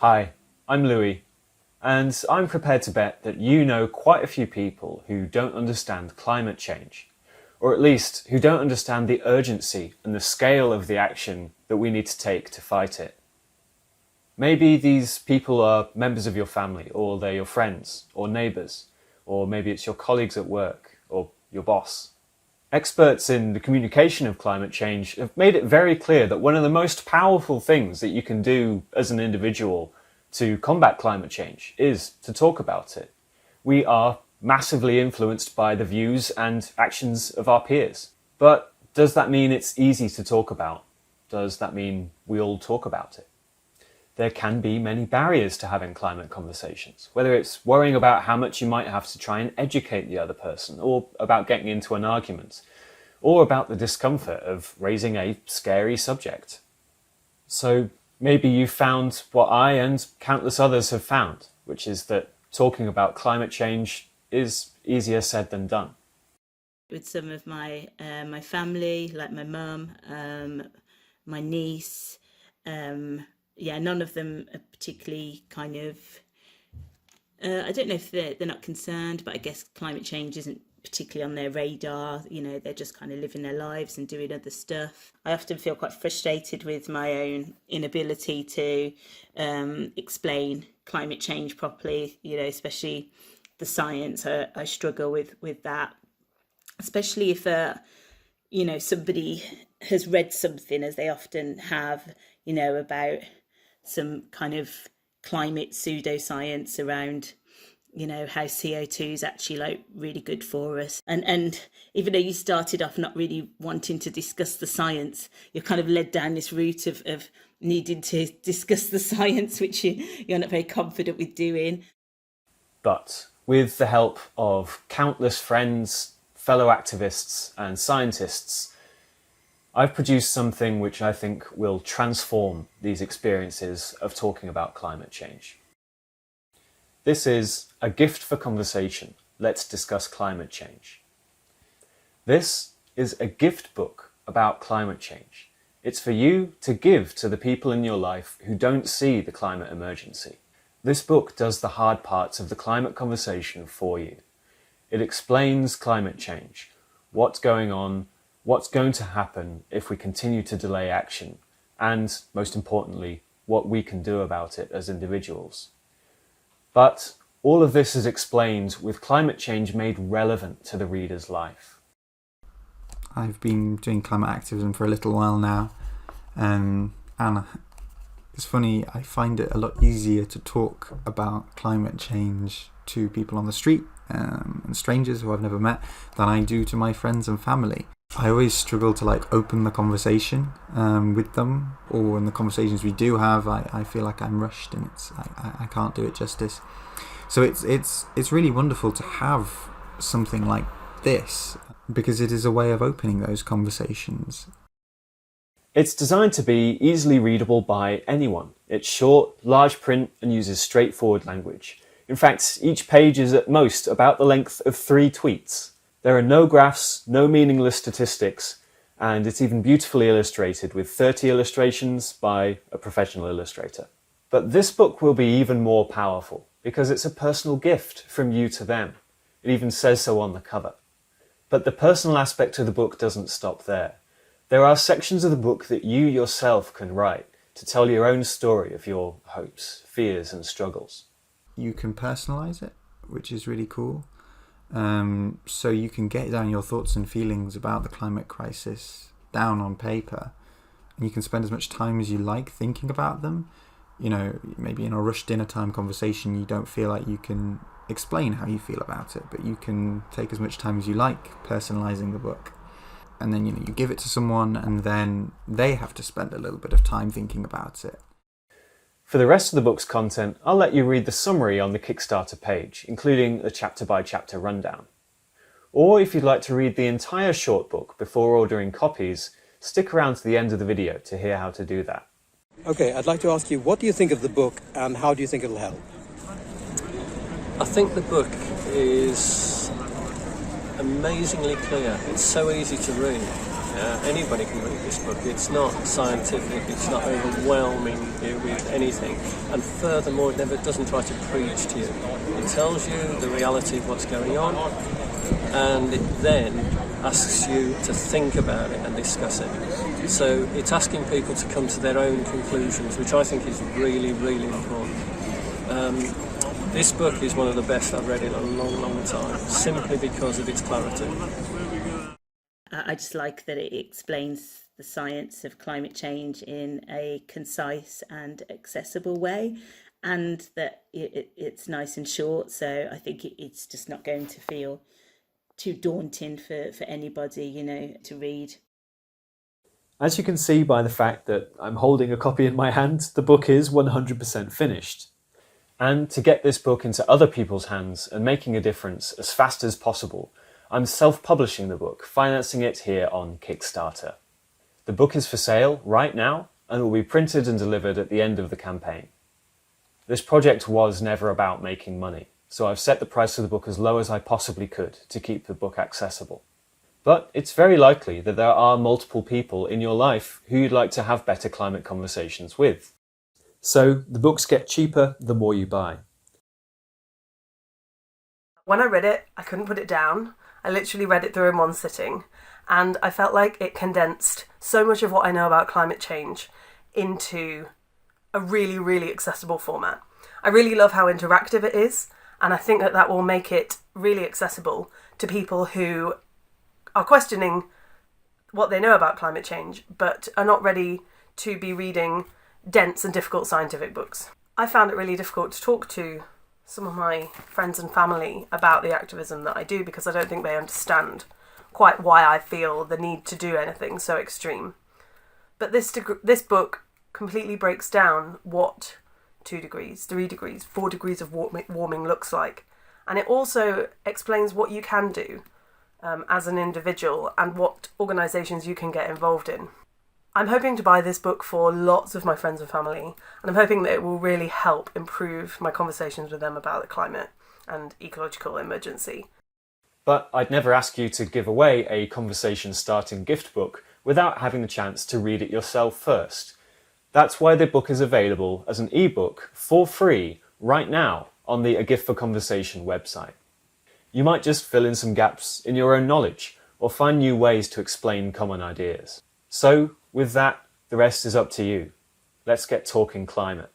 Hi, I'm Louis, and I'm prepared to bet that you know quite a few people who don't understand climate change, or at least who don't understand the urgency and the scale of the action that we need to take to fight it. Maybe these people are members of your family, or they're your friends, or neighbours, or maybe it's your colleagues at work, or your boss. Experts in the communication of climate change have made it very clear that one of the most powerful things that you can do as an individual to combat climate change is to talk about it. We are massively influenced by the views and actions of our peers. But does that mean it's easy to talk about? Does that mean we all talk about it? There can be many barriers to having climate conversations, whether it's worrying about how much you might have to try and educate the other person, or about getting into an argument, or about the discomfort of raising a scary subject. So maybe you found what I and countless others have found, which is that talking about climate change is easier said than done. With some of my family, like my mum, my niece, none of them are particularly kind of, I don't know if they're not concerned, but I guess climate change isn't particularly on their radar. You know, they're just kind of living their lives and doing other stuff. I often feel quite frustrated with my own inability to explain climate change properly, you know, especially the science. I struggle with that, especially if, somebody has read something, as they often have, you know, about some kind of climate pseudoscience around, you know, how CO2 is actually like really good for us. And even though you started off not really wanting to discuss the science, you're kind of led down this route of needing to discuss the science, which you're not very confident with doing. But with the help of countless friends, fellow activists and scientists, I've produced something which I think will transform these experiences of talking about climate change. This is A Gift for Conversation. Let's discuss climate change. This is a gift book about climate change. It's for you to give to the people in your life who don't see the climate emergency. This book does the hard parts of the climate conversation for you. It explains climate change, what's going on, what's going to happen if we continue to delay action, and, most importantly, what we can do about it as individuals. But all of this is explained with climate change made relevant to the reader's life. I've been doing climate activism for a little while now, and it's funny, I find it a lot easier to talk about climate change to people on the street and strangers who I've never met than I do to my friends and family. I always struggle to open the conversation with them, or in the conversations we do have, I feel like I'm rushed and I can't do it justice. So it's really wonderful to have something like this, because it is a way of opening those conversations. It's designed to be easily readable by anyone. It's short, large print, and uses straightforward language. In fact, each page is at most about the length of 3 tweets. There are no graphs, no meaningless statistics, and it's even beautifully illustrated with 30 illustrations by a professional illustrator. But this book will be even more powerful because it's a personal gift from you to them. It even says so on the cover. But the personal aspect of the book doesn't stop there. There are sections of the book that you yourself can write to tell your own story of your hopes, fears, and struggles. You can personalize it, which is really cool. So you can get down your thoughts and feelings about the climate crisis down on paper, and you can spend as much time as you like thinking about them. You know, maybe in a rushed dinner time conversation you don't feel like you can explain how you feel about it, but you can take as much time as you like personalizing the book. And then you give it to someone, and then they have to spend a little bit of time thinking about it. For the rest of the book's content, I'll let you read the summary on the Kickstarter page, including a chapter-by-chapter rundown. Or if you'd like to read the entire short book before ordering copies, stick around to the end of the video to hear how to do that. Okay, I'd like to ask you, what do you think of the book and how do you think it'll help? I think the book is amazingly clear. It's so easy to read. Anybody can read this book. It's not scientific, it's not overwhelming you with anything. And furthermore, it never doesn't try to preach to you. It tells you the reality of what's going on, and it then asks you to think about it and discuss it. So it's asking people to come to their own conclusions, which I think is really, really important. This book is one of the best I've read in a long, long time, simply because of its clarity. I just like that it explains the science of climate change in a concise and accessible way, and that it's nice and short, so I think it's just not going to feel too daunting for anybody, you know, to read. As you can see by the fact that I'm holding a copy in my hand, the book is 100% finished. And to get this book into other people's hands and making a difference as fast as possible, I'm self-publishing the book, financing it here on Kickstarter. The book is for sale right now and will be printed and delivered at the end of the campaign. This project was never about making money, so I've set the price of the book as low as I possibly could to keep the book accessible. But it's very likely that there are multiple people in your life who you'd like to have better climate conversations with. So the books get cheaper the more you buy. When I read it, I couldn't put it down. I literally read it through in one sitting, and I felt like it condensed so much of what I know about climate change into a really, really accessible format. I really love how interactive it is, and I think that that will make it really accessible to people who are questioning what they know about climate change, but are not ready to be reading dense and difficult scientific books. I found it really difficult to talk to some of my friends and family about the activism that I do, because I don't think they understand quite why I feel the need to do anything so extreme. But this book completely breaks down what 2 degrees, 3 degrees, 4 degrees of warming looks like. And it also explains what you can do as an individual and what organisations you can get involved in. I'm hoping to buy this book for lots of my friends and family, and I'm hoping that it will really help improve my conversations with them about the climate and ecological emergency. But I'd never ask you to give away a conversation-starting gift book without having the chance to read it yourself first. That's why the book is available as an ebook for free right now on the A Gift for Conversation website. You might just fill in some gaps in your own knowledge or find new ways to explain common ideas. So, with that, the rest is up to you. Let's get talking climate.